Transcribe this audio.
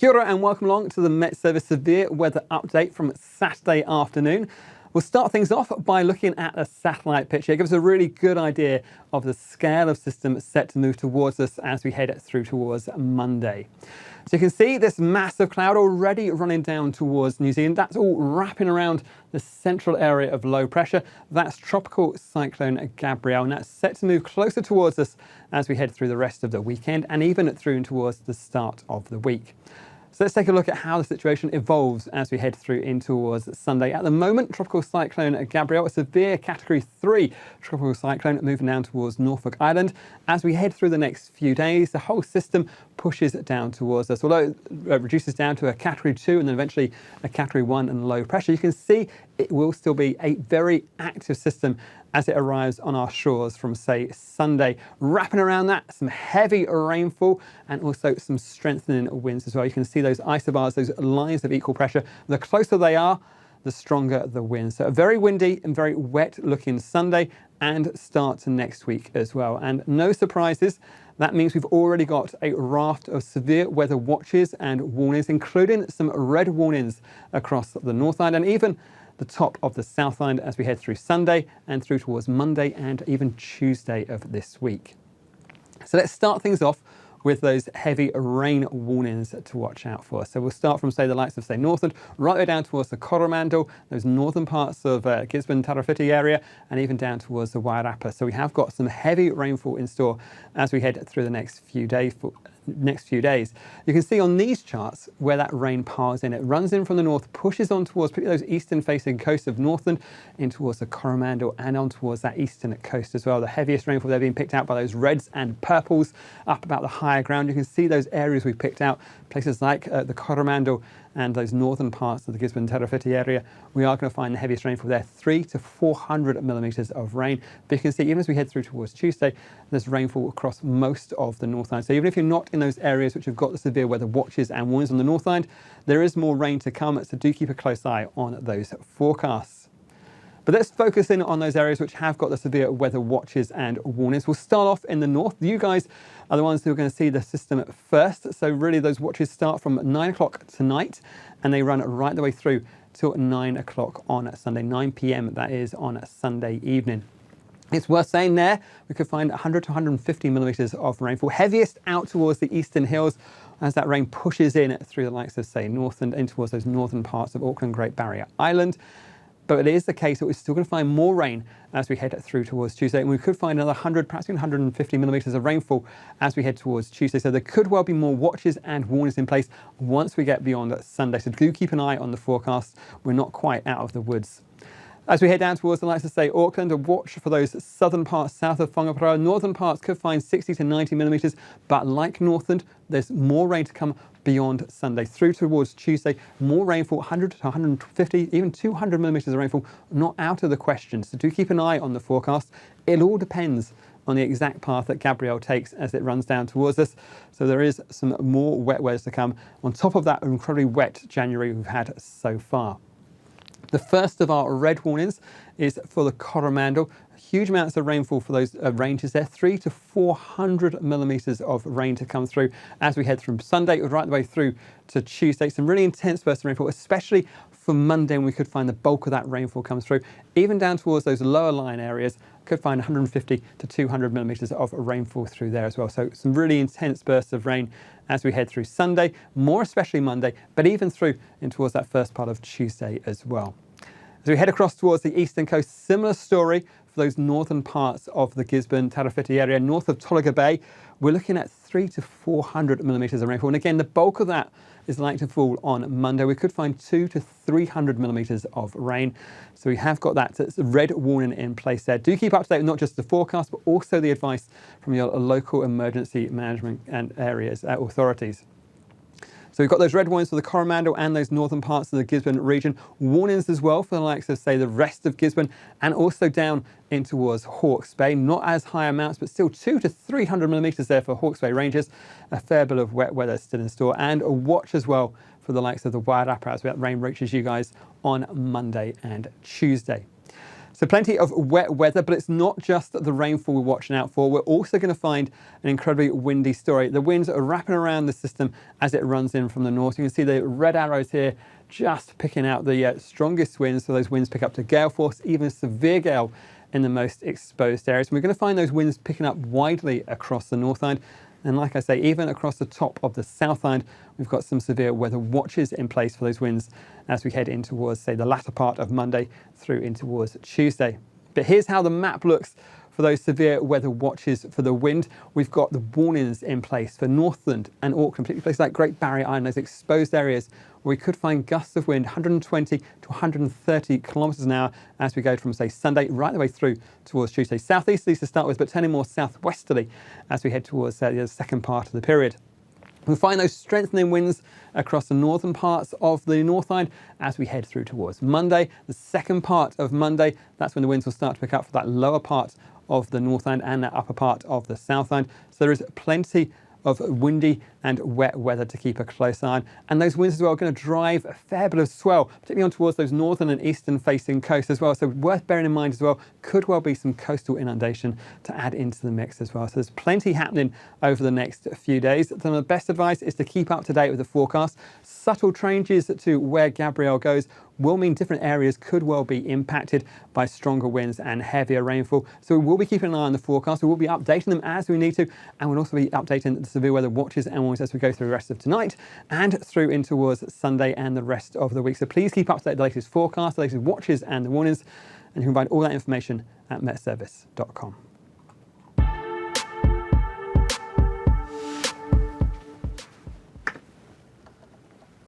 Kia ora and welcome along to the Met Service Severe Weather Update from Saturday afternoon. We'll start things off by looking at a satellite picture. It gives us a really good idea of the scale of system set to move towards us as we head through towards Monday. So you can see this massive cloud already running down towards New Zealand. That's all wrapping around the central area of low pressure. That's Tropical Cyclone Gabrielle, and that's set to move closer towards us as we head through the rest of the weekend and even through and towards the start of the week. So let's take a look at how the situation evolves as we head through in towards Sunday. At the moment, Tropical Cyclone Gabrielle, a severe Category 3 tropical cyclone moving down towards Norfolk Island. As we head through the next few days, the whole system pushes down towards us. Although it reduces down to a Category 2 and then eventually a Category 1 and low pressure, you can see it will still be a very active system as it arrives on our shores from, say, Sunday. Wrapping around that, some heavy rainfall and also some strengthening winds as well. You can see those isobars, those lines of equal pressure. The closer they are, the stronger the wind. So a very windy and very wet looking Sunday and start to next week as well. And no surprises, that means we've already got a raft of severe weather watches and warnings, including some red warnings across the North Island and even the top of the South Island as we head through Sunday and through towards Monday and even Tuesday of this week. So let's start things off with those heavy rain warnings to watch out for. So we'll start from, say, the likes of, say, Northland, right way down towards the Coromandel, those northern parts of Gisborne, Tarawhiti area, and even down towards the Wairarapa. So we have got some heavy rainfall in store as we head through the next few days. You can see on these charts where that rain piles in. It runs in from the north, pushes on towards particularly those eastern facing coasts of Northland, in towards the Coromandel and on towards that eastern coast as well. The heaviest rainfall there being picked out by those reds and purples up about the higher ground. You can see those areas we picked out, places like the Coromandel and those northern parts of the Gisborne Tarawhiti area. We are going to find the heaviest rainfall there, 300 to 400 millimetres of rain. But you can see, even as we head through towards Tuesday, there's rainfall across most of the North Island. So even if you're not in those areas which have got the severe weather watches and warnings on the North Island, there is more rain to come, so do keep a close eye on those forecasts. But let's focus in on those areas which have got the severe weather watches and warnings. We'll start off in the north. You guys are the ones who are going to see the system first. So really those watches start from 9 o'clock tonight and they run right the way through till 9 o'clock on Sunday, 9 p.m. that is on Sunday evening. It's worth saying there, we could find 100 to 150 millimetres of rainfall, heaviest out towards the eastern hills as that rain pushes in through the likes of, say, Northland in towards those northern parts of Auckland, Great Barrier Island. But it is the case that we're still going to find more rain as we head through towards Tuesday. And we could find another 100, perhaps even 150 millimetres of rainfall as we head towards Tuesday. So there could well be more watches and warnings in place once we get beyond Sunday. So do keep an eye on the forecast. We're not quite out of the woods. As we head down towards the likes of, say, Auckland, a watch for those southern parts south of Whangaparoa. Northern parts could find 60 to 90 millimetres, but like Northland, there's more rain to come beyond Sunday. Through towards Tuesday, more rainfall, 100 to 150, even 200 millimetres of rainfall, not out of the question. So do keep an eye on the forecast. It all depends on the exact path that Gabrielle takes as it runs down towards us. So there is some more wet weather to come on top of that incredibly wet January we've had so far. The first of our red warnings is for the Coromandel. Huge amounts of rainfall for those ranges there, 300 to 400 millimetres of rain to come through as we head from Sunday right the way through to Tuesday. Some really intense bursts of rainfall, especially for Monday, when we could find the bulk of that rainfall comes through. Even down towards those lower lying areas, could find 150 to 200 millimetres of rainfall through there as well. So some really intense bursts of rain as we head through Sunday, more especially Monday, but even through in towards that first part of Tuesday as well. As we head across towards the eastern coast, similar story for those northern parts of the Gisborne, Tarawhiti area, north of Tolaga Bay. We're looking at 300 to 400 millimetres of rainfall. And again, the bulk of that is likely to fall on Monday. We could find 200 to 300 millimetres of rain. So we have got that red warning in place there. Do keep up to date with not just the forecast, but also the advice from your local emergency management and areas, authorities. So we've got those red warnings for the Coromandel and those northern parts of the Gisborne region. Warnings as well for the likes of, say, the rest of Gisborne and also down in towards Hawke's Bay. Not as high amounts, but still 200 to 300 millimetres there for Hawke's Bay Ranges. A fair bit of wet weather still in store. And a watch as well for the likes of the Wairarapa as that rain reaches you guys on Monday and Tuesday. So plenty of wet weather, but it's not just the rainfall we're watching out for. We're also going to find an incredibly windy story. The winds are wrapping around the system as it runs in from the north. You can see the red arrows here just picking out the strongest winds. So those winds pick up to gale force, even a severe gale in the most exposed areas. And we're going to find those winds picking up widely across the North Island. And like I say, even across the top of the South Island, we've got some severe weather watches in place for those winds as we head in towards, say, the latter part of Monday through in towards Tuesday. But here's how the map looks for those severe weather watches for the wind. We've got the warnings in place for Northland and Auckland, particularly places like Great Barrier Island, those exposed areas where we could find gusts of wind 120 to 130 kilometres an hour as we go from, say, Sunday right the way through towards Tuesday. Southeasterlies to start with, but turning more southwesterly as we head towards the second part of the period. We'll find those strengthening winds across the northern parts of the North Island as we head through towards Monday. The second part of Monday, that's when the winds will start to pick up for that lower part of the North Island and that upper part of the South Island. So there is plenty of windy and wet weather to keep a close eye on. And those winds as well are going to drive a fair bit of swell, particularly on towards those northern and eastern facing coasts as well. So worth bearing in mind as well, could well be some coastal inundation to add into the mix as well. So there's plenty happening over the next few days. So the best advice is to keep up to date with the forecast. Subtle changes to where Gabrielle goes will mean different areas could well be impacted by stronger winds and heavier rainfall. So we will be keeping an eye on the forecast. We will be updating them as we need to, and we'll also be updating the severe weather watches and warnings as we go through the rest of tonight and through in towards Sunday and the rest of the week. So please keep up to date with the latest forecast, the latest watches and the warnings, and you can find all that information at metservice.com.